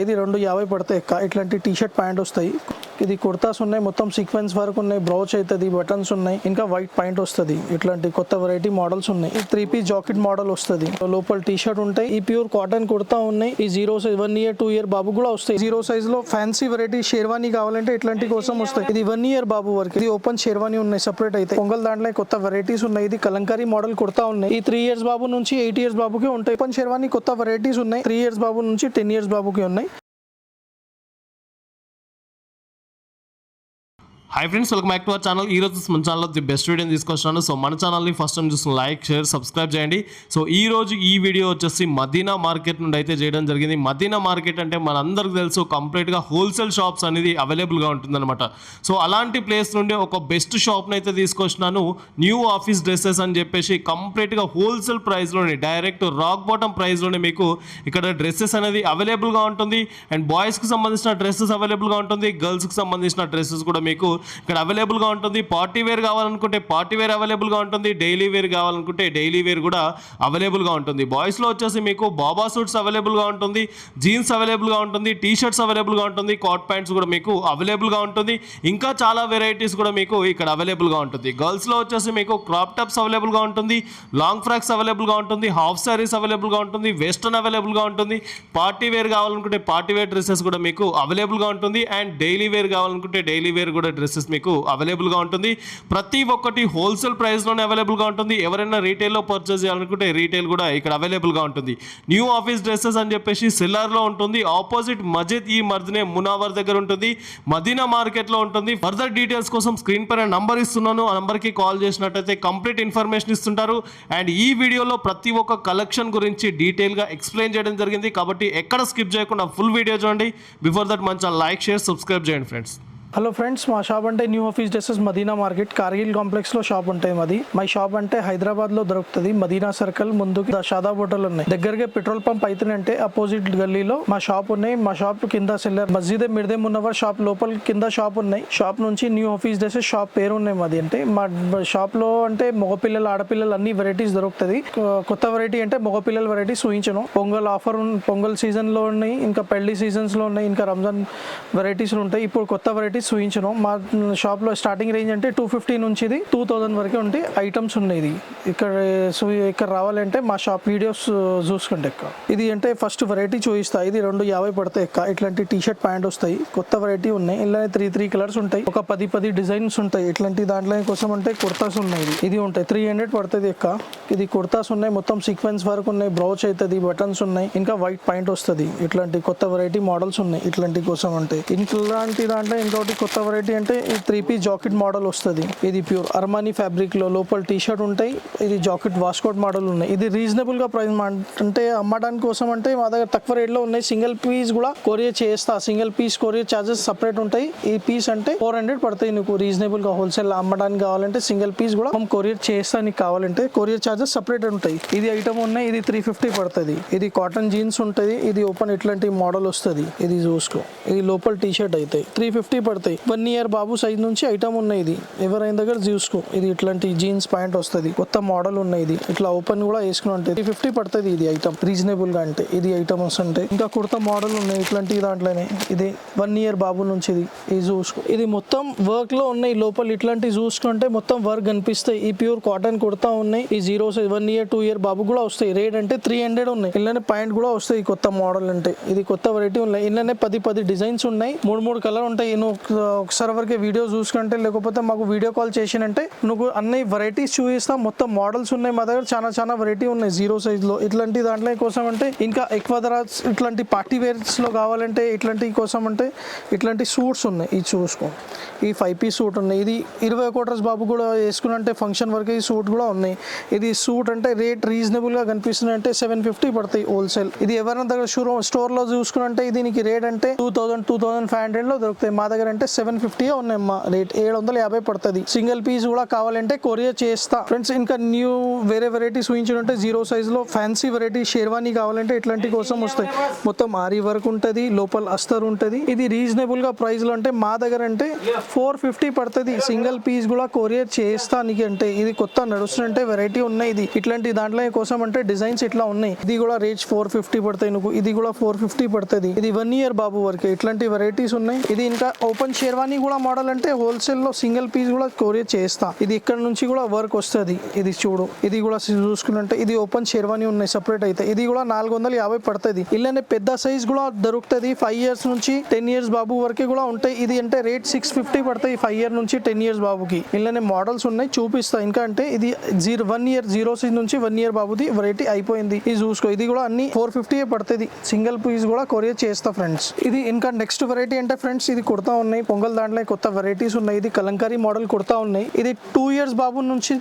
ఇది 250 పడతాయి అక్క. ఇట్లాంటి టీ షర్ట్ ప్యాంట్ వస్తాయి. ఇది కుర్తాస్ ఉన్నాయి, మొత్తం సీక్వెన్స్ వర్క్ ఉన్నాయి, బ్రౌచ్ అవుతుంది, బటన్స్ ఉన్నాయి, ఇంకా వైట్ పాయింట్ వస్తుంది. ఇట్లాంటి కొత్త వెరైటీ మోడల్స్ ఉన్నాయి. 3 పీస్ జాకెట్ మోడల్ వస్తుంది, లోపల టీ షర్ట్ ఉంటాయి. ఈ ప్యూర్ కాటన్ కుర్తా ఉన్నాయి. ఈ 0 సైజ్ 1 ఇయర్ 2 ఇయర్ బాబు కూడా వస్తాయి. 0 సైజ్ లో ఫ్యాన్సీ వెరైటీ షేర్వానీ కావాలంటే ఇట్లాంటి కోసం వస్తాయి. ఇది 1 ఇయర్ బాబు వరకు. ఇది ఓపెన్ షేర్వానీ ఉన్నాయి సెపరేట్ అయితే. పొంగల్ దాంట్లో కొత్త వెరైటీస్ ఉన్నాయి. ఇది కలంకారీ మోడల్ కుర్తా ఉన్నాయి. ఈ 3 ఇయర్స్ బాబు నుంచి 8 ఇయర్స్ బాబుకి ఉంటాయి. ఓపెన్ షేర్వానీ కొత్త వెరైటీస్ ఉన్నాయి. 3 ఇయర్స్ బాబు నుంచి 10 ఇయర్స్ బాబుకి ఉన్నాయి. Hi friends, welcome back to our channel. ఈ రోజు మన ఛానల్లో ది బెస్ట్ వీడియోని తీసుకొచ్చాను. సో మన ఛానల్ని ఫస్ట్ టైం చూస్తున్న లైక్, షేర్, సబ్స్క్రైబ్ చేయండి. సో ఈ రోజు ఈ వీడియో వచ్చేసి మదీనా మార్కెట్ నుండి అయితే చేయడం జరిగింది. మదీనా మార్కెట్ అంటే మనందరికీ తెలుసు, కంప్లీట్గా హోల్సేల్ షాప్స్ అనేది అవైలబుల్గా ఉంటుందన్నమాట. సో అలాంటి ప్లేస్ నుండి ఒక బెస్ట్ షాప్ని అయితే తీసుకొచ్చినాను. న్యూ ఆఫీస్ డ్రెస్సెస్ అని చెప్పేసి కంప్లీట్గా హోల్సేల్ ప్రైస్లోనే, డైరెక్ట్ రాక్ బాటమ్ ప్రైస్లోనే మీకు ఇక్కడ డ్రెస్సెస్ అనేది అవైలబుల్గా ఉంటుంది. అండ్ బాయ్స్కి సంబంధించిన డ్రెస్సెస్ అవైలబుల్గా ఉంటుంది, గర్ల్స్కి సంబంధించిన డ్రెస్సెస్ కూడా మీకు ఇక్కడ అవైలబుల్గా ఉంటుంది. పార్టీ వేర్ కావాలనుకుంటే పార్టీ వేర్ అవైలబుల్గా ఉంటుంది, డైలీ వేర్ కావాలనుకుంటే డైలీ వేర్ కూడా అవైలబుల్గా ఉంటుంది. బాయ్స్లో వచ్చేసి మీకు బాబా సూట్స్ అవైలబుల్గా ఉంటుంది, జీన్స్ అవైలబుల్గా ఉంటుంది, టీ షర్ట్స్ అవైలబుల్గా ఉంటుంది, కాట్ ప్యాంట్స్ కూడా మీకు అవైలబుల్గా ఉంటుంది. ఇంకా చాలా వెరైటీస్ కూడా మీకు ఇక్కడ అవైలబుల్గా ఉంటుంది. గర్ల్స్లో వచ్చేసి మీకు క్రాప్ టాప్స్ అవైలబుల్గా ఉంటుంది, లాంగ్ ఫ్రాక్స్ అవైలబుల్గా ఉంటుంది, హాఫ్ శారీస్ అవైలబుల్గా ఉంటుంది, వెస్టర్న్ అవైలబుల్గా ఉంటుంది. పార్టీ వేర్ కావాలనుకుంటే పార్టీ వేర్ డ్రెస్సెస్ కూడా మీకు అవైలబుల్గా ఉంటుంది. అండ్ డైలీ వేర్ కావాలనుకుంటే డైలీ వేర్ కూడా డ్రెస్సెస్ మీకు అవైలబుల్గా ఉంటుంది. ప్రతి ఒక్కటి హోల్సేల్ ప్రైస్లోనే అవైలబుల్గా ఉంటుంది. ఎవరైనా రీటైల్లో పర్చేస్ చేయాలనుకుంటే రీటైల్ కూడా ఇక్కడ అవైలబుల్గా ఉంటుంది. న్యూ ఆఫీస్ డ్రెస్సెస్ అని చెప్పేసి సెల్లార్లో ఉంటుంది, ఆపోజిట్ మస్జిద్ ఈ మర్దనే మునావర్ దగ్గర ఉంటుంది, మదీనా మార్కెట్లో ఉంటుంది. ఫర్దర్ డీటెయిల్స్ కోసం స్క్రీన్ పైన నంబర్ ఇస్తున్నాను, ఆ నంబర్కి కాల్ చేసినట్టయితే కంప్లీట్ ఇన్ఫర్మేషన్ ఇస్తుంటారు. అండ్ ఈ వీడియోలో ప్రతి ఒక్క కలెక్షన్ గురించి డీటెయిల్గా ఎక్స్ప్లెయిన్ చేయడం జరిగింది, కాబట్టి ఎక్కడ స్కిప్ చేయకుండా ఫుల్ వీడియో చూడండి. బిఫోర్ దట్ మంచి లైక్, షేర్, సబ్స్క్రైబ్ చేయండి ఫ్రెండ్స్. హలో ఫ్రెండ్స్, మా షాప్ అంటే new office dresses Madina market Kargil కాంప్లెక్స్లో షాప్ ఉంటాయి మాది. మా షాప్ అంటే హైదరాబాద్లో దొరుకుతుంది. మదీనా సర్కిల్ ముందుకి షాదాబ్ హోటల్ ఉన్నాయి, దగ్గరగా పెట్రోల్ పంప్ అయితేనంటే అపోజిట్ గల్లీలో మా షాప్ ఉన్నాయి. మా షాప్ కింద సెల్లర్ మస్జిద్ మిర్దే మున్నవర్ షాప్ లోపల కింద షాప్ ఉన్నాయి. షాప్ నుంచి న్యూ ఆఫీస్ డ్రెస్సెస్ షాప్ పేరు ఉన్నాయి మాది. అంటే మా షాప్లో అంటే మగపిల్లలు ఆడపిల్లలు అన్ని వెరైటీస్ దొరుకుతుంది. కొత్త వెరైటీ అంటే మగపిల్లల వెరైటీస్ చూపించను. పొంగల్ ఆఫర్, పొంగల్ సీజన్లో ఉన్నాయి, ఇంకా పెళ్లి సీజన్స్లో ఉన్నాయి, ఇంకా రంజాన్ వెరైటీస్లో ఉంటాయి. ఇప్పుడు కొత్త వెరైటీస్ చూపించను. మా షాప్లో స్టార్టింగ్ రేంజ్ అంటే 250 నుంచి 2000 వరకు ఉంటే ఐటమ్స్ ఉన్నాయి. ఇక్కడ రావాలంటే మా షాప్ వీడియోస్ చూసుకుంటే ఎక్క. ఇది అంటే ఫస్ట్ వెరైటీ చూపిస్తా. ఇది 250 పడతాయి ఎక్క. ఇట్లాంటి టీ షర్ట్ ప్యాంట్ వస్తాయి, కొత్త వెరైటీ ఉన్నాయి. ఇలా 3 కలర్స్ ఉంటాయి, ఒక 10 డిజైన్స్ ఉంటాయి. ఇట్లాంటి దాంట్లో కోసం అంటే కుర్తాస్ ఉన్నాయి. ఇది ఉంటాయి 300 పడుతుంది ఎక్క. ఇది కుర్తాస్ ఉన్నాయి, మొత్తం సీక్వెన్స్ వర్క్ ఉన్నాయి, బ్రౌచ్ అవుతుంది, బటన్స్ ఉన్నాయి, ఇంకా వైట్ పాయింట్ వస్తుంది. ఇట్లాంటి కొత్త వెరైటీ మోడల్స్ ఉన్నాయి. ఇట్లాంటి కోసం అంటే ఇట్లాంటి దాంట్లో ఇంకోటి కొత్త వెరైటీ అంటే 3 పీస్ జాకెట్ మోడల్ వస్తుంది. ఇది ప్యూర్ అర్మానీ ఫ్యాబ్రిక్ లో లోపల టీ షర్ట్ ఉంటాయి. ఇది జాకెట్ వాస్కోట్ మోడల్ ఉన్నాయి. ఇది రీజనబుల్ గా ప్రైస్ అంటే అమ్మడానికి కోసం అంటే మా దగ్గర తక్కువ రేట్ లో ఉన్నాయి. సింగిల్ పీస్ కూడా కొరియర్ చేస్తా. Single piece courier charges separate ఉంటాయి. ఈ పీస్ అంటే 400 పడతాయి. నీకు రీజనబుల్ గా హోల్సేల్ అమ్మడానికి కావాలంటే సింగిల్ పీస్ కూడా కొరియర్ చేస్తా. నీకు కావాలంటే కొరియర్ చార్జెస్ సపరేట్ ఉంటాయి. ఇది ఐటమ్ ఉన్నాయి. ఇది 350 పడుతుంది. ఇది కాటన్ జీన్స్ ఉంటుంది. ఇది ఓపెన్ ఇట్లాంటి మోడల్ వస్తుంది. ఇది చూసుకో. ఇది లోపల టీ షర్ట్ అయితే 350 పడతాయి. 1 ఇయర్ బాబు సైజ్ నుంచి ఐటమ్ ఉన్నాయి. ఇది ఎవరైనా దగ్గర చూసుకో. ఇది ఇట్లాంటి జీన్స్ ప్యాంట్ వస్తుంది, కొత్త మోడల్ ఉన్నాయి. ఇది ఇట్లా ఓపెన్ కూడా వేసుకుని ఉంటాయి. 350 పడుతుంది. ఇది ఐటమ్ రీజనబుల్ గా అంటే ఇది ఐటమ్స్ అంటే ఇంకా కుర్తా మోడల్ ఉన్నాయి. ఇట్లాంటి దాంట్లోనే ఇది 1 ఇయర్ బాబు నుంచి ఇది చూసుకో. ఇది మొత్తం వర్క్ లో ఉన్నాయి. లోపల ఇట్లాంటి చూసుకుంటే మొత్తం వర్క్ కనిపిస్తాయి. ఈ ప్యూర్ కాటన్ కుర్తా ఉన్నాయి. ఈ 0 సైజ్ 1 ఇయర్ 2 ఇయర్ బాబు కూడా వస్తాయి. రేట్ అంటే 300 ఉన్నాయి. ఇలానే ప్యాంట్ కూడా వస్తాయి. కొత్త మోడల్ అంటే ఇది కొత్త వెరైటీ ఉన్నాయి. ఇలానే 10 డిజైన్స్ ఉన్నాయి. 3 కలర్ ఉంటాయి. ఒకసారి వరకే వీడియో చూసుకుంటే, లేకపోతే మాకు వీడియో కాల్ చేసినంటే నువ్వు అన్ని వెరైటీస్ చూపిస్తా. మొత్తం మోడల్స్ ఉన్నాయి మా దగ్గర, చాలా వెరైటీ ఉన్నాయి 0 సైజ్ లో. ఇట్లాంటి దాంట్లో కోసం అంటే ఇంకా ఎక్కువ ధర ఇట్లాంటి పార్టీ వేర్స్ లో కావాలంటే ఇట్లాంటి కోసం అంటే ఇట్లాంటి సూట్స్ ఉన్నాయి. ఇది చూసుకో. ఈ 5 పీస్ సూట్ ఉన్నాయి. ఇది 21 బాబు కూడా వేసుకున్నంటే ఫంక్షన్ వరకు ఈ సూట్ కూడా ఉన్నాయి. ఇది సూట్ అంటే రేట్ రీజనబుల్ గా కనిపిస్తుంది అంటే 750 పడతాయి హోల్సేల్. ఇది ఎవరైనా దగ్గర స్టోర్ లో చూసుకున్నంటే దీనికి రేట్ అంటే 2500 లో దొరుకుతాయి. మా దగ్గర కావాలంటే 750 ఉన్నాయమ్మా రేట్, 750 పడుతుంది. సింగిల్ పీస్ కూడా కావాలంటే కొరియర్ చేస్తా ఫ్రెండ్స్. ఇంకా న్యూ వేరే వెరైటీస్ ఊహించుంటే జీరో సైజ్ లో ఫ్యాన్సీ వెరైటీ షేర్వానీ కావాలంటే ఇట్లాంటి కోసం వస్తాయి. మొత్తం ఆరీ వర్క్ ఉంటది, లోపల అస్తర్ ఉంటది. ఇది రీజనబుల్ గా ప్రైస్ లో అంటే మా దగ్గర అంటే 450 పడుతుంది. సింగిల్ పీస్ కూడా కొరియర్ చేస్తా నీకు. అంటే ఇది కొత్త నడుస్తుంటే వెరైటీ ఉన్నాయి. ఇది ఇట్లాంటి దాంట్లో కోసం అంటే డిజైన్స్ ఇట్లా ఉన్నాయి. ఇది కూడా రేట్ 450 పడతాయి నువ్వు. ఇది కూడా 450 పడుతుంది. ఇది 1 year బాబు వరకు ఇట్లాంటి వెరైటీస్ ఉన్నాయి. ఇది ఇంకా ఓపెన్ షేర్వానీ కూడా మోడల్ అంటే హోల్సేల్ లో సింగిల్ పీస్ కూడా కొరియర్ చేస్తా. ఇది ఇక్కడ నుంచి కూడా వర్క్ వస్తుంది. ఇది చూడు, ఇది కూడా చూసుకుంటే ఇది ఓపెన్ షేర్వానీ ఉన్నాయి సెపరేట్ అయితే. ఇది కూడా 450 పడుతుంది. ఇలానే పెద్ద సైజ్ కూడా దొరుకుతుంది. 5 years నుంచి 10 years బాబు వరకు కూడా ఉంటాయి. ఇది అంటే రేట్ 650 పడతాయి 5 year నుంచి 10 years బాబుకి. ఇలానే మోడల్స్ ఉన్నాయి చూపిస్తా. ఇంకా అంటే ఇది 1 year జీరో సైజ్ నుంచి 1 year బాబుది వెరైటీ అయిపోయింది. ఇది చూసుకో, ఇది కూడా అన్ని 450 పడుతుంది. సింగిల్ పీస్ కూడా కొరియర్ చేస్తా ఫ్రెండ్స్. ఇది ఇంకా నెక్స్ట్ వెరైటీ అంటే ఫ్రెండ్స్ ఇది కుర్తా ఉన్నాయి. పొంగల్ దాంట్లో కొత్త వెరైటీస్ ఉన్నాయి. ఇది కలంకారీ మోడల్ కుర్తా ఉన్నాయి. ఇది 2 years బాబు నుంచి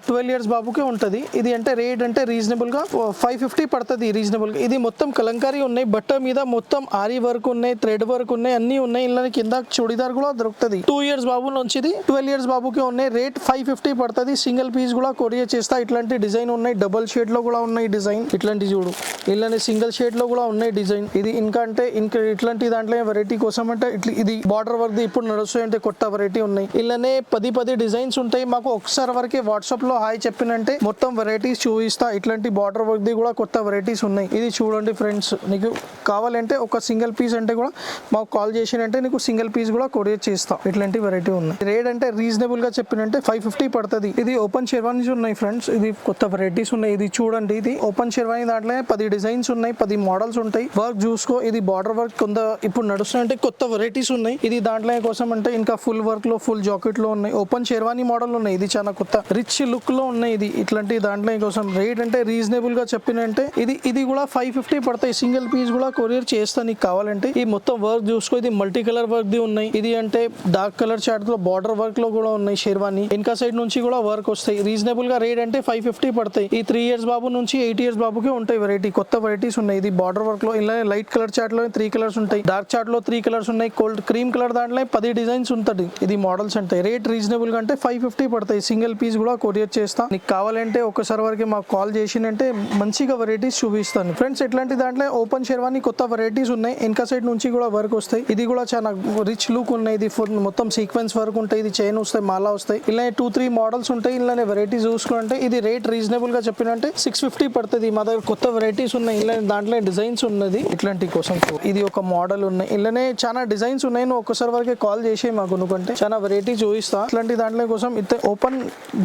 12 years బాబుకే ఉంటది. ఇది అంటే రేట్ అంటే రీజనబుల్ గా 550 పడుతుంది రీజనబుల్ గా. ఇది మొత్తం కలంకారీ ఉన్నాయి. బట్ట మీద మొత్తం ఆరీ వర్క్ ఉన్నాయి, థ్రెడ్ వర్క్ ఉన్నాయి, అన్ని ఉన్నాయి. ఇలా కింద చూడిదార్ కూడా దొరుకుతుంది. 2 years బాబు నుంచి 12 years బాబుకే ఉన్నాయి. రేట్ 550 పడుతుంది. సింగిల్ పీస్ కూడా కొరియర్ చేస్తా. ఇట్లాంటి డిజైన్ ఉన్నాయి. డబుల్ షేడ్ లో కూడా ఉన్నాయి డిజైన్. ఇట్లాంటి చూడు, ఇలానే సింగిల్ షేడ్ లో కూడా ఉన్నాయి డిజైన్. ఇది ఇంకా అంటే ఇంకా ఇట్లాంటి దాంట్లో వెరైటీ కోసం అంటే ఇది బార్డర్ వర్క్ ఇప్పుడు నడుస్తాయి అంటే కొత్త వెరైటీ ఉన్నాయి. ఇలానే 10 డిజైన్స్ ఉంటాయి. మాకు ఒకసారి వరకే వాట్సాప్ లో హాయ్ చెప్పినంటే మొత్తం వెరైటీస్ చూపిస్తా. ఇట్లాంటి బార్డర్ వర్క్ ది కూడా కొత్త వెరైటీస్ ఉన్నాయి. ఇది చూడండి ఫ్రెండ్స్, నీకు కావాలంటే ఒక సింగిల్ పీస్ అంటే కూడా మాకు కాల్ చేసినంటే నీకు సింగిల్ పీస్ కూడా కొరియర్ చేస్తా. ఇట్లాంటి వెరైటీ ఉన్నాయి. రేట్ అంటే రీజనబుల్ గా చెప్పినంటే 550 పడుతుంది. ఇది ఓపెన్ షెర్వానీస్ ఉన్నాయి ఫ్రెండ్స్. ఇది కొత్త వెరైటీస్ ఉన్నాయి. ఇది చూడండి, ఇది ఓపెన్ షెర్వానీ దాంట్లో 10 డిజైన్స్ ఉన్నాయి, 10 మోడల్స్ ఉంటాయి. వర్క్ చూసుకో, ఇది బార్డర్ వర్క్ కొంత ఇప్పుడు నడుస్తుంటే కొత్త వెరైటీస్ ఉన్నాయి. ఇది దాంట్లో కోసం అంటే ఇంకా ఫుల్ వర్క్ లో ఫుల్ జాకెట్ లో ఉన్నాయి. ఓపెన్ షెర్వానీ మోడల్ ఉన్నాయి. ఇది చాలా కొత్త రిచ్ లుక్ లో ఉన్నాయి. ఇది ఇట్లాంటి దాంట్లో కోసం రేట్ అంటే రీజనబుల్ గా చెప్పినంటే ఇది కూడా 550 పడతాయి. సింగిల్ పీస్ కూడా కొరియర్ చేస్తా నీకు కావాలంటే. ఈ మొత్తం వర్క్ చూసుకో, ఇది మల్టీ కలర్ వర్క్ ది ఉన్నాయి. ఇది అంటే డార్క్ కలర్ చార్ట్ లో బార్డర్ వర్క్ లో కూడా ఉన్నాయి షెర్వానీ. ఇంకా సైడ్ నుంచి కూడా వర్క్ వస్తాయి. రీజనబుల్ గా రేట్ అంటే 550 పడతాయి. ఈ 3 years బాబు నుంచి 8 years బాబుకి ఉంటాయి వెరైటీ. కొత్త వెరైటీస్ ఉన్నాయి. ఇది బార్డర్ వర్క్ లో ఇలా లైట్ కలర్ చార్ట్ లో 3 కలర్స్ ఉంటాయి. డార్క్ చార్ట్ లో 3 కలర్స్ ఉన్నాయి. కోల్డ్ క్రీమ్ కలర్ దాంట్లో 10 డిజైన్స్ ఉంటుంది. ఇది మోడల్స్ ఉంటాయి. రేట్ రీజనబుల్ గా అంటే 550 పడతాయి. సింగిల్ పీస్ కూడా కొరియర్ చేస్తా. నీకు కావాలంటే ఒకసారి వరకు మాకు కాల్ చేసినంటే మంచిగా వెరైటీస్ చూపిస్తాను ఫ్రెండ్స్. ఇట్లాంటి దాంట్లో ఓపెన్ షెర్వానీ కొత్త వెరైటీస్ ఉన్నాయి. ఇంకా సైడ్ నుంచి కూడా వర్క్ వస్తాయి. ఇది కూడా చాలా రిచ్ లుక్ ఉన్నాయి. ఇది మొత్తం సీక్వెన్స్ వర్క్ ఉంటాయి. ఇది చైన్ వస్తాయి, మాలా వస్తాయి. ఇలా 2-3 మోడల్స్ ఉంటాయి. ఇలానే వెరైటీస్ చూసుకుంటే ఇది రేట్ రీజనబుల్ గా చెప్పినంటే 650 పడుతుంది. మా దగ్గర కొత్త వెరైటీస్ ఉన్నాయి. ఇలా దాంట్లో డిజైన్స్ ఉన్నది ఇట్లాంటి కోసం. ఇది ఒక మోడల్ ఉన్నాయి. ఇలానే చాలా డిజైన్స్ ఉన్నాయి. నువ్వు ఒక్కసారి వరకే కాల్ చేసే మాకు, ఎందుకంటే చాలా వెరైటీ చూపిస్తా. ఇట్లాంటి దాంట్లో కోసం ఇతే ఓపెన్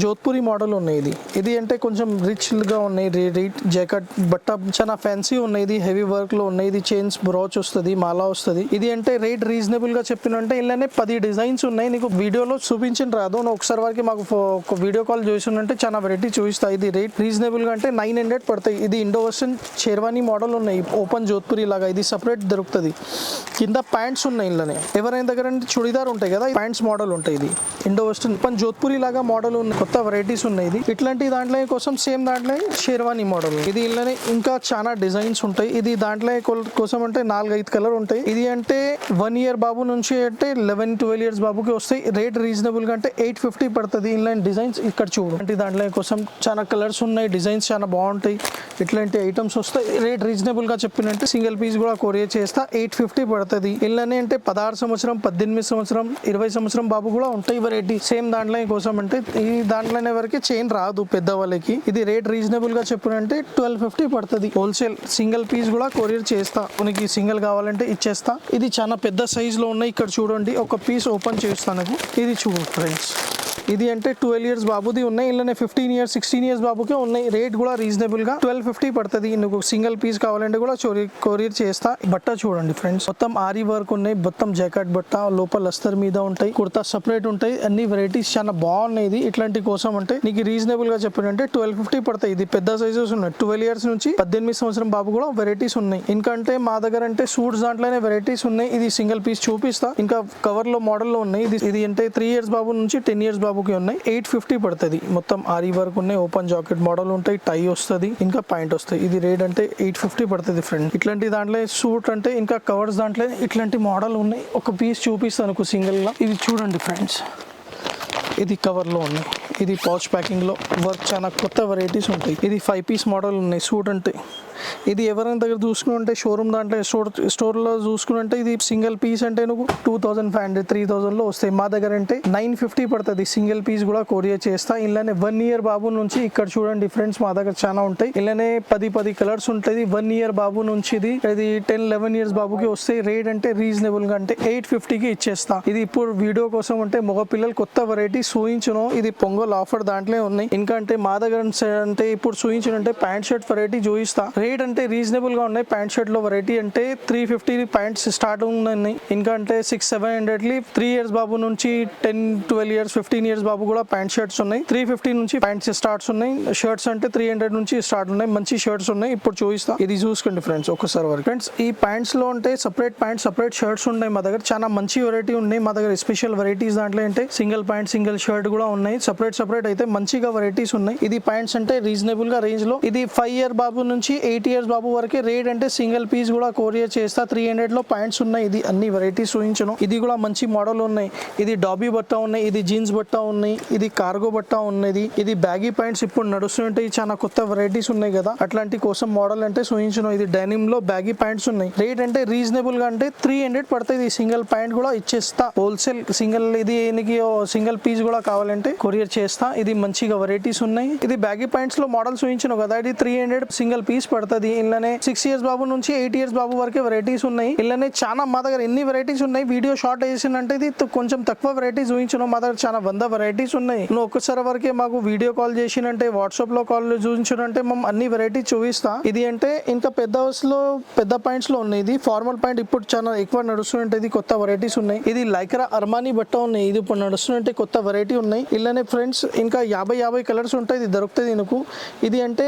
జోధ్పూరి మోడల్ ఉన్నాయి. ఇది అంటే కొంచెం రిచ్ గా ఉన్నాయి. రేట్ జాకెట్ బట్ట చాలా ఫ్యాన్సీ ఉన్నాయి. ఇది హెవీ వర్క్ లో ఉన్నాయి. ఇది చైన్స్ బ్రోచ్ వస్తుంది, మాలా వస్తుంది. ఇది అంటే రేట్ రీజనబుల్ గా చెప్పినంటే ఇలానే 10 డిజైన్స్ ఉన్నాయి. నీకు వీడియోలో చూపించిన రాదు. నువ్వు ఒకసారి వరకు మాకు ఒక వీడియో కాల్ చేసినంటే చాలా వెరైటీ చూపిస్తా. ఇది రేట్ రీజనబుల్ గా అంటే 900 పడతాయి. ఇది ఇండో వెస్టర్న్ షెర్వానీ మోడల్ ఉన్నాయి. ఓపెన్ జోధ్పూరి లాగా ఇది సపరేట్ దొరుకుతుంది. కింద ప్యాంట్స్ ఉన్నాయి. ఇలానే ఎవరైనా దగ్గర చుడిదార్ ఉంటాయి కదా, ప్యాంట్స్ మోడల్ ఉంటాయి. ఇది ఇండో వెస్టర్న్ ఓపెన్ జోధ్పూరి లాగా మోడల్ ఉన్నాయి. కొత్త వెరైటీస్ ఉన్నాయి. ఇది ఇట్లాంటి దాంట్లో కోసం సేమ్ దాంట్లో షెర్వానీ మోడల్. ఇది ఇలానే ఇంకా చాలా డిజైన్స్ ఉంటాయి. ఇది దాంట్లో కోసం అంటే 4-5 కలర్ ఉంటాయి. ఇది అంటే 1 year బాబు నుంచి అంటే 11-12 years బాబుకి వస్తాయి. రేట్ రీజనబుల్ గా అంటే 850 పడుతుంది. ఇలాంటి డిజైన్స్ ఇక్కడ చూడు. దాంట్లో కోసం చాలా కలర్స్ ఉన్నాయి. డిజైన్స్ చాలా బాగుంటాయి. ఇట్లాంటి ఐటమ్స్ వస్తాయి. రేట్ రీజనబుల్ గా చెప్పినంటే సింగిల్ పీస్ కూడా కొరియర్ చేస్తా. 850 పడుతుంది. ఇలానే అంటే 16 సంవత్సరం, 18 సంవత్సరం, 20 సంవత్సరం బాబు కూడా ఉంటాయి వెరైటీ. సేమ్ దాంట్లో కోసం అంటే ఈ దాంట్లోనే వరకు చైన్ రాదు పెద్ద వాళ్ళకి. ఇది రేట్ రీజనబుల్ గా చెప్పినంటే 1250 పడుతుంది. హోల్సేల్ సింగిల్ పీస్ కూడా కొరియర్ చేస్తా. మనకి సింగిల్ కావాలంటే ఇచ్చేస్తా. ఇది చాలా పెద్ద సైజ్ లో ఉన్నాయి. ఇక్కడ చూడండి, ఒక పీస్ ఓపెన్ చేస్తాను. ఇది చూడు ఫ్రెండ్స్, ఇది అంటే 12 years బాబుది ఉన్నాయి. ఇలానే 15 years, 16 years బాబుకే ఉన్నాయి. రేట్ కూడా రీజనబుల్ గా 1250 పడుతుంది. నువ్వు సింగిల్ పీస్ కావాలంటే కూడా కొరియర్ చేస్తా. బట్ట చూడండి ఫ్రెండ్స్, మొత్తం ఆరీ వర్క్ ఉన్నాయి. మొత్తం జాకెట్ బట్ట లోపల అస్తర్ మీద ఉంటాయి. కుర్తా సపరేట్ ఉంటాయి. అన్ని వెరైటీస్ చాలా బాగున్నాయి. ఇది ఇట్లాంటి కోసం అంటే నీకు రీజనబుల్ గా చెప్పినంటే 1250 పడతాయి. ఇది పెద్ద సైజెస్ ఉన్నాయి. 12 years నుంచి 18 సంవత్సరం బాబు కూడా వెరైటీస్ ఉన్నాయి. ఇంకంటే మా దగ్గర అంటే సూట్స్ దాంట్లోనే వెరైటీస్ ఉన్నాయి. ఇది సింగిల్ పీస్ చూపిస్తా. ఇంకా కవర్ లో మోడల్ లో ఉన్నాయి. ఇది అంటే 3 years బాబు నుంచి 10 years బాబుకి ఉన్నాయి 850 పడుతుంది. మొత్తం ఆరీ వర్క్ ఉన్నాయి, ఓపెన్ జాకెట్ మోడల్ ఉంటాయి, టై వస్తుంది, ఇంకా ప్యాంట్ వస్తాయి. ఇది రేట్ అంటే 850 పడుతుంది ఫ్రెండ్. ఇట్లాంటి దాంట్లో సూట్ అంటే ఇంకా కవర్స్ దాంట్లో ఇట్లాంటి మోడల్ ఉన్నాయి. ఒక పీస్ చూపిస్తాను సింగిల్ గా. ఇది చూడండి ఫ్రెండ్స్, ఇది కవర్ లో ఉన్నాయి, ఇది పౌచ్ ప్యాకింగ్ లో వర్క్ చాలా కొత్త వెరైటీస్ ఉంటాయి. ఇది 5 పీస్ మోడల్ ఉన్నాయి సూట్ అంటే. ఇది ఎవరైనా దగ్గర చూసుకుంటే షోరూమ్ దాంట్లో స్టోర్లో చూసుకుంటే ఇది సింగిల్ పీస్ అంటే నువ్వు 2500 3000 లో వస్తాయి. మా దగ్గర అంటే 950 పడుతుంది సింగిల్ పీస్ కూడా కొరియర్ చేస్తా. ఇలానే 1 ఇయర్ బాబు నుంచి ఇక్కడ చూడండి ఫ్రెండ్స్, మా దగ్గర చాలా ఉంటాయి. ఇలానే 10 కలర్స్ ఉంటుంది. 1 ఇయర్ బాబు నుంచి ఇది 10-11 ఇయర్స్ బాబుకి వస్తాయి. రేట్ అంటే రీజనబుల్ గా అంటే 850కి ఇచ్చేస్తా. ఇది ఇప్పుడు వీడియో కోసం అంటే మగ పిల్లలు కొత్త వెరైటీ చూయించును. ఇది పొంగల్ ఆఫర్ దాంట్లో ఉన్నాయి. ఇంకా అంటే మా దగ్గర అంటే ఇప్పుడు చూయించిన అంటే ప్యాంట్ షర్ట్ వెరైటీ చూపిస్తా. రేట్ అంటే రీజనబుల్ గా ఉన్నాయి. ప్యాంట్ షర్ట్ లో వెరైటీ అంటే 350 ప్యాంట్స్ స్టార్ట్ ఉన్నాయి. ఇంకా అంటే 600-700 3 ఇయర్స్ బాబు నుంచి 10-12 ఇయర్స్ 15 ఇయర్స్ బాబు కూడా ప్యాంట్ షర్ట్స్ ఉన్నాయి. 350 నుంచి ప్యాంట్స్ స్టార్ట్స్ ఉన్నాయి. షర్ట్స్ అంటే 300 నుంచి స్టార్ట్ ఉన్నాయి. మంచి షర్ట్స్ ఉన్నాయి, ఇప్పుడు చూపిస్తా. ఇది చూసుకోండి ఫ్రెండ్స్ ఒకసారి వరకు. ఫ్రెండ్స్ ఈ ప్యాంట్స్ లో అంటే సపరేట్ ప్యాంట్ సపరేట్ షర్ట్స్ ఉన్నాయి. మా దగ్గర చాలా మంచి వెరైటీ ఉన్నాయి. మా దగ్గర స్పెషల్ వెరైటీస్ దాంట్లో అంటే సింగిల్ ప్యాంట్ సింగిల్ షర్ట్ కూడా ఉన్నాయి. సపరేట్ అయితే మంచిగా వెరైటీస్ ఉన్నాయి. ఇది ప్యాంట్స్ అంటే రీజనబుల్ గా రేంజ్ లో. ఇది 5 ఇయర్ బాబు నుంచి 8 ఇయర్స్ బాబు వరకే. రేట్ అంటే సింగిల్ పీస్ కూడా కొరియర్ చేస్తా. 300 లో ప్యాంట్స్ ఉన్నాయి. ఇది అన్ని వెరైటీస్ చూపించను. ఇది కూడా మంచి మోడల్ ఉన్నాయి. ఇది డాబీ బట్ట ఉన్నాయి, ఇది జీన్స్ బట్ట ఉన్నాయి, ఇది కార్గో బట్ట ఉన్నది, ఇది బ్యాగీ ప్యాంట్స్ ఇప్పుడు నడుస్తుంటాయి. చాలా కొత్త వెరైటీస్ ఉన్నాయి కదా, అట్లాంటి కోసం మోడల్ అంటే చూపించను. ఇది డెనిమ్ లో బ్యాగీ ప్యాంట్స్ ఉన్నాయి. రేట్ అంటే రీజనబుల్ గా అంటే 300 పడుతుంది. సింగిల్ ప్యాంట్ కూడా ఇచ్చేస్తా హోల్సేల్. సింగిల్ ఇది సింగిల్ పీస్ కూడా కావాలంటే కొరియర్ చేస్తా. ఇది మంచిగా వెరైటీస్ ఉన్నాయి. ఇది బ్యాగీ ప్యాంట్స్ లో మోడల్ చూపించను కదా, ఇది 300 సింగిల్ పీస్ పడుతుంది. ఇలానే 6 ఇయర్స్ బాబు నుంచి 8 ఇయర్స్ బాబు వరకే వెరైటీస్ ఉన్నాయి. ఇలానే చాలా మా దగ్గర ఎన్ని వెరైటీస్ ఉన్నాయి. వీడియో షార్ట్ చేసినంటే ఇది కొంచెం తక్కువ వెరైటీస్ చూపించను. మా దగ్గర చాలా 100 వెరైటీస్ ఉన్నాయి. నువ్వు ఒక్కసారి వరకే మాకు వీడియో కాల్ చేసినంటే వాట్సాప్ లో కాల్ చూపించారంటే మేము అన్ని వెరైటీస్ చూపిస్తా. ఇది అంటే ఇంకా పెద్ద పాయింట్స్ లో ఉన్నాయి. ఇది ఫార్మల్ పాయింట్ ఇప్పుడు చాలా ఎక్కువ నడుస్తుంటే ఇది కొత్త వెరైటీస్ ఉన్నాయి. ఇది లైక్రా అర్మానీ బట్ట ఉన్నాయి. ఇది ఇప్పుడు నడుస్తుంటే కొత్త వెరైటీ ఉన్నాయి. ఇలానే ఫ్రెండ్స్ ఇంకా 50 కలర్స్ ఉంటాయి. ఇది దొరుకుతుంది నీకు. ఇది అంటే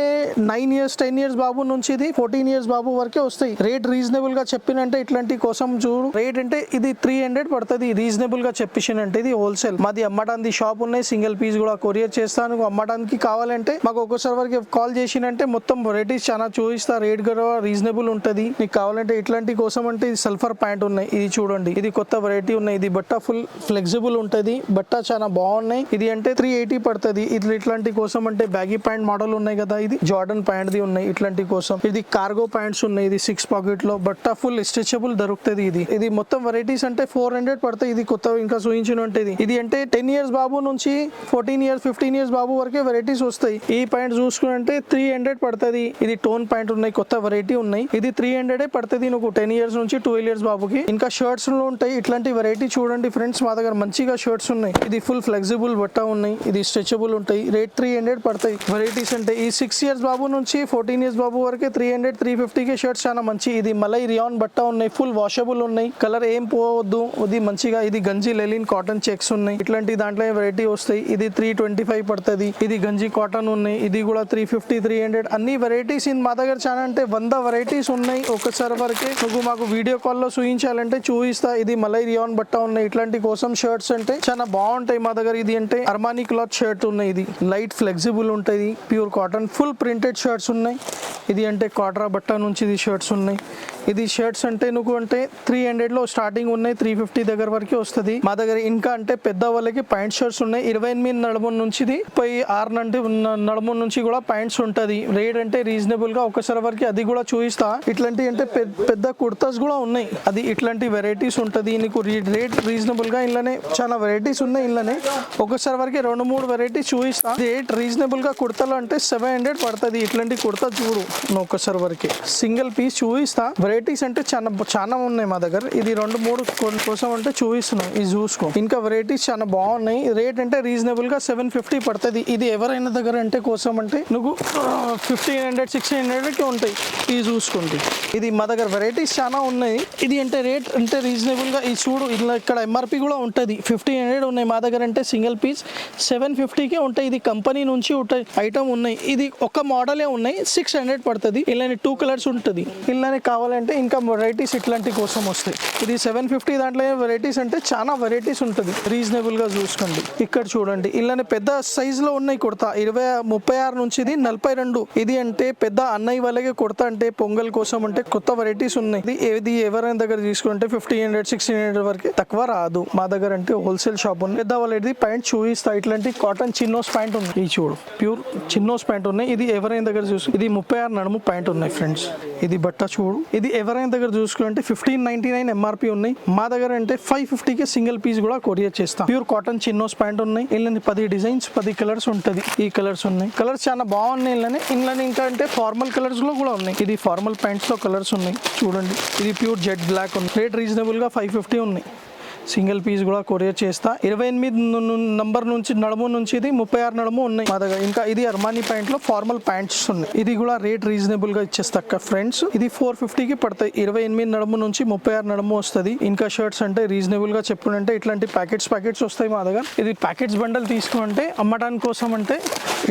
9 ఇయర్స్ 10 ఇయర్స్ బాబు నుంచి ఇది 14 ఇయర్స్ బాబు వరకే వస్తాయి. రేట్ రీజనబుల్ గా చెప్పినంటే ఇట్లాంటి కోసం చూడు. రేట్ అంటే ఇది 300 పడుతుంది. రీజనబుల్ గా చెప్పినంటే ఇది హోల్సేల్. మాది అమ్మటానికి షాప్ ఉన్నాయి. సింగిల్ పీస్ కూడా కొరియర్ చేస్తాను. అమ్మటానికి కావాలంటే మాకు ఒక్కసారి వరకు కాల్ చేసినంటే మొత్తం వెరైటీస్ చాలా చూపిస్తా. రేట్ కూడా రీజనబుల్ ఉంటుంది. నీకు కావాలంటే ఇట్లాంటి కోసం అంటే ఇది సల్ఫర్ ప్యాంట్ ఉన్నాయి. ఇది చూడండి, ఇది కొత్త వెరైటీ ఉన్నాయి. ఇది బట్ట ఫుల్ ఫ్లెక్సిబుల్ ఉంటుంది. బట్ట చాలా బాగున్నాయి. ఇది అంటే 380 పడుతుంది. ఇట్లాంటి కోసం అంటే బ్యాగీ ప్యాంట్ మోడల్ ఉన్నాయి కదా, ఇది జార్డన్ ప్యాంట్ ది ఉన్నాయి. ఇట్లాంటి కోసం ఇది కార్గో ప్యాంట్స్ ఉన్నాయి. ఇది 6 పాకెట్ లో బట్ట ఫుల్ స్ట్రెచబుల్ దొరుకుతుంది. ఇది మొత్తం వెరైటీస్ అంటే 400 పడతాయి. ఇది కొత్త ఇంకా చూపించిన ఉంటుంది. ఇది అంటే 10 ఇయర్స్ బాబు నుంచి 14 ఇయర్స్ 15 ఇయర్స్ బాబు వరకే వెరైటీస్ వస్తాయి. ఈ ప్యాంట్ చూసుకుంటే 300 పడుతుంది. ఇది టోన్ ప్యాంట్ ఉన్నాయి, కొత్త వెరైటీ ఉన్నాయి. ఇది 300 పడుతుంది నువ్వు 10 ఇయర్స్ నుంచి 12 ఇయర్స్ బాబుకి. ఇంకా షర్ట్స్ లో ఉంటాయి. ఇట్లాంటి వెరైటీ చూడండి ఫ్రెండ్స్, మా దగ్గర మంచిగా షర్ట్స్ ఉన్నాయి. ఇది ఫుల్ ఫ్లెక్సిబుల్ బట్ట ఉన్నాయి. ఇది స్ట్రెచబుల్ ఉంటాయి. రేట్ 300 పడతాయి. వెరైటీస్ అంటే ఈ 6 ఇయర్స్ బాబు నుంచి 14 ఇయర్స్ బాబు వరకే 300-350కి షర్ట్స్ చాలా మంచి. ఇది మలై రియాన్ బట్ట ఉన్నాయి. ఫుల్ వాషబుల్ ఉన్నాయి. కలర్ ఏం పోవద్దు. ఇది మంచిగా. ఇది గంజి లెలిన్ కాటన్ చెక్స్ ఉన్నాయి. ఇట్లాంటి దాంట్లో వెరైటీ వస్తాయి. ఇది 325 పడుతుంది. ఇది గంజి కాటన్ ఉన్నాయి. ఇది కూడా 350-300 అన్ని వెరైటీస్ మా దగ్గర చాలా అంటే 100 వెరైటీస్ ఉన్నాయి. ఒకసారి వరకే నువ్వు మాకు వీడియో కాల్ లో చూపించాలంటే చూపిస్తా. ఇది మలై రియాన్ బట్ట ఉన్నాయి. ఇట్లాంటి కోసం షర్ట్స్ అంటే చాలా బాగుంటాయి మా దగ్గర. ఇది అంటే అర్మానీ క్లాత్ షర్ట్ ఉన్నాయి. ఇది లైట్ ఫ్లెక్సిబుల్ ఉంటుంది. Pure cotton full printed shirts ఉన్నాయి. ఇది అంటే కాట్రా బట్ట నుంచి ఇది షర్ట్స్ ఉన్నాయి. ఇది షర్ట్స్ అంటే నువ్వు అంటే 300 లో స్టార్టింగ్ ఉన్నాయి. 350 దగ్గర వరకే వస్తుంది మా దగ్గర. ఇంకా అంటే పెద్ద వాళ్ళకి ప్యాంట్ షర్ట్స్ ఉన్నాయి. 28 నడుము నుంచి 36 అంటే నడుము నుంచి కూడా ప్యాంట్స్ ఉంటది. రేట్ అంటే రీజనబుల్ గా ఒకసారి వరకు అది కూడా చూపిస్తా. ఇట్లాంటి అంటే పెద్ద కుర్తాస్ కూడా ఉన్నాయి. అది ఇట్లాంటి వెరైటీస్ ఉంటది. నీకు రేట్ రీజనబుల్ గా ఇలానే చాలా వెరైటీస్ ఉన్నాయి. ఇలానే ఒకసారి వరకు 2-3 వెరైటీస్ చూపిస్తా. రేట్ రీజనబుల్ గా కుర్తాలు అంటే 700 పడుతుంది. ఇట్లాంటి కుర్తా చూడు నువ్వు ఒకసారి వరకే. సింగిల్ పీస్ చూపిస్తా. వెరైటీస్ అంటే చాలా ఉన్నాయి మా దగ్గర. ఇది 2-3 కోసం అంటే చూపిస్తున్నాం. ఇది చూసుకో. ఇంకా వెరైటీస్ చాలా బాగున్నాయి. రేట్ అంటే రీజనబుల్ గా 750 పడుతుంది. ఇది ఎవరైనా దగ్గర అంటే కోసం అంటే నువ్వు 1500-1600 కి ఉంటాయి. ఇది చూసుకోండి. ఇది మా దగ్గర వెరైటీస్ చాలా ఉన్నాయి. ఇది అంటే రేట్ అంటే రీజనబుల్ గా. ఇది చూడు, ఇలా ఇక్కడ ఎంఆర్పి కూడా ఉంటుంది. 1500 ఉన్నాయి మా దగ్గర. అంటే సింగిల్ పీస్ 750కే ఉంటాయి. ఇది కంపెనీ నుంచి ఉంటాయి ఐటమ్ ఉన్నాయి. ఇది ఒక మోడలే ఉన్నాయి. 600 పడుతుంది. ఇలానే 2 కలర్స్ ఉంటుంది. ఇలానే కావాలంటే కావాలంటే ఇంకా వెరైటీస్ ఇట్లాంటి కోసం వస్తాయి. ఇది 750 దాంట్లో వెరైటీస్ అంటే చాలా వెరైటీస్ ఉంటుంది. రీజనబుల్ గా చూసుకోండి. ఇక్కడ చూడండి ఇలానే పెద్ద సైజ్ లో ఉన్నాయి కుర్తా 36 నుంచి ఇది 42. ఇది అంటే పెద్ద అన్నయ్య వాళ్ళకి కుర్తా అంటే పొంగల్ కోసం అంటే కొత్త వెరైటీస్ ఉన్నాయి. ఇది ఎవరైనా దగ్గర తీసుకుంటే 1500-1600 వరకు తక్కువ రాదు. మా దగ్గర అంటే హోల్సేల్ షాప్ ఉంది. పెద్ద వాళ్ళది ప్యాంట్ చూపిస్తా. ఇట్లాంటి కాటన్ చిన్నోస్ ప్యాంట్ ఉంది. ఇది చూడు ప్యూర్ చిన్నోస్ ప్యాంట్ ఉన్నాయి. ఇది ఎవరైనా దగ్గర చూసు ఇది 36 నడుము ప్యాంట్ ఉన్నాయి ఫ్రెండ్స్. ఇది బట్ట చూడు. ఇది ఎవరైనా దగ్గర చూసుకుంటే 1599 ఎంఆర్పి ఉన్నాయి. మా దగ్గర అంటే 550కి సింగిల్ పీస్ కూడా కొరియర్ చేస్తాం. ప్యూర్ కాటన్ చిన్నోస్ ప్యాంట్ ఉన్నాయి. ఇళ్ళని 10 డిజైన్స్ 10 కలర్స్ ఉంటది. ఈ కలర్స్ ఉన్నాయి. కలర్స్ చాలా బాగున్నాయి. ఇళ్ళని ఇంకా అంటే ఫార్మల్ కలర్స్ లో కూడా ఉన్నాయి. ఇది ఫార్మల్ ప్యాంట్స్ లో కలర్స్ ఉన్నాయి చూడండి. ఇది ప్యూర్ జెడ్ బ్లాక్ ఉంది. రేట్ రీజనబుల్ గా 550 ఉన్నాయి. సింగిల్ పీస్ కూడా కొరియర్ చేస్తా. 28 నంబర్ నుంచి నడుము నుంచి ఇది 36 నడుము ఉన్నాయి మా దగ్గర. ఇంకా ఇది అర్మానీ ప్యాంట్ లో ఫార్మల్ ప్యాంట్స్ ఉన్నాయి. ఇది కూడా రేట్ రీజనబుల్ గా ఇచ్చేస్తా ఫ్రెండ్స్. ఇది 450కి పడతాయి. 28 నడుము నుంచి 36 నడుము వస్తుంది. ఇంకా షర్ట్స్ అంటే రీజనబుల్ గా చెప్పుకుంటే ఇట్లాంటి ప్యాకెట్స్ వస్తాయి మా దగ్గర. ఇది ప్యాకెట్స్ బండల్ తీసుకుంటే అమ్మడానికి కోసం అంటే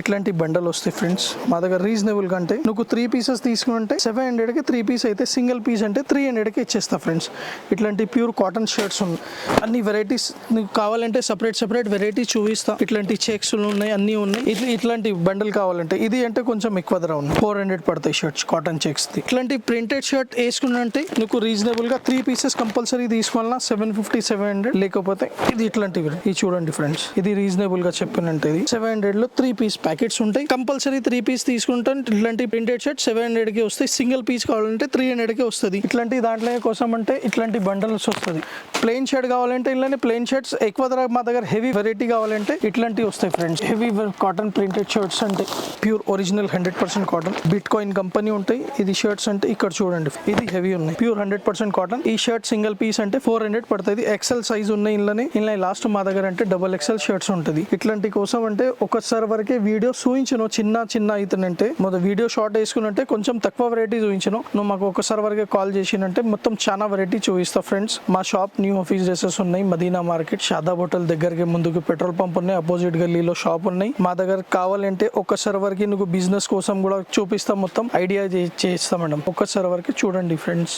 ఇట్లాంటి బండల్ వస్తాయి ఫ్రెండ్స్ మా దగ్గర రీజనబుల్ గా. అంటే నువ్వు 3 పీసెస్ తీసుకుంటే 700కి 3 పీస్ అయితే సింగిల్ పీస్ అంటే 300కి ఇచ్చేస్తా ఫ్రెండ్స్. ఇట్లాంటి ప్యూర్ కాటన్ షర్ట్స్ ఉన్నాయి. అన్ని వెరైటీస్ నీకు కావాలంటే సపరేట్ వెరైటీస్ చూపిస్తా. ఇట్లాంటి చెక్స్ ఉన్నాయి, అన్ని ఉన్నాయి. ఇట్లాంటి బండల్ కావాలంటే ఇది అంటే కొంచెం ఎక్కువ ధర ఉంది. 400 పడతాయి షర్ట్స్ కాటన్ చెక్స్. ఇట్లాంటి ప్రింటెడ్ షర్ట్ వేసుకున్నంటే నీకు రీజనబుల్ గా 3 పీసెస్ కంపల్సరీ తీసుకోవాలన్నా 750-700. లేకపోతే ఇది ఇట్లాంటివి ఇది చూడండి ఫ్రెండ్స్. ఇది రీజనబుల్ గా చెప్పినంటే ఇది 700 లో 3 పీస్ ప్యాకెట్స్ ఉంటాయి. కంపల్సరీ 3 పీస్ తీసుకుంటాం. ఇట్లాంటి ప్రింటెడ్ షర్ట్ 700కి వస్తాయి. సింగిల్ పీస్ కావాలంటే 300కి వస్తుంది. ఇట్లాంటి దాంట్లో కోసం అంటే ఇట్లాంటి బండల్స్ వస్తుంది. ప్లెయిన్ షర్ట్ కావాలంటే ఇలానే ప్లెయిన్ షర్ట్స్ ఎక్కువ ధర. మా దగ్గర హెవీ వెరైటీ కావాలంటే ఇట్లాంటివి వస్తాయి friends. Heavy cotton printed shirts అంటే pure original 100% cotton Bitcoin company ఉంటాయి. ఇది షర్ట్స్ అంటే ఇక్కడ చూడండి ఇది హెవీ ఉన్నాయి. Pure 100% cotton. ఈ షర్ట్ సింగిల్ పీస్ అంటే 400 పడుతుంది. ఎక్సెల్ సైజ్ ఉన్నాయి ఇలా లాస్ట్ మా దగ్గర అంటే XXL షర్ట్స్ ఉంటుంది. ఇట్లాంటి కోసం అంటే ఒకసారి వరకే వీడియో చూపించను. చిన్న అవుతుందంటే మొదటి వీడియో షార్ట్ వేసుకున్నంటే కొంచెం తక్కువ వెరైటీ చూపించను. నువ్వు మాకు ఒకసారి వరకే కాల్ చేసినంటే మొత్తం చాలా వెరైటీ చూపిస్తా ఫ్రెండ్స్. మా షాప్ న్యూ ఆఫీస్ డ్రెస్సెస్ ఉన్నాయి. మదీనా మార్కెట్ షాదాబ్ హోటల్ దగ్గరికి ముందుకు పెట్రోల్ పంప్ ఉన్నాయి. అపోజిట్ గల్లీలో షాప్ ఉన్నాయి. మా దగ్గర కావాలంటే ఒక్కసారి వరకు నువ్వు బిజినెస్ కోసం కూడా చూపిస్తాం. మొత్తం ఐడియా చేస్తాం మేడం. ఒక్కసారి వరకు చూడండి ఫ్రెండ్స్.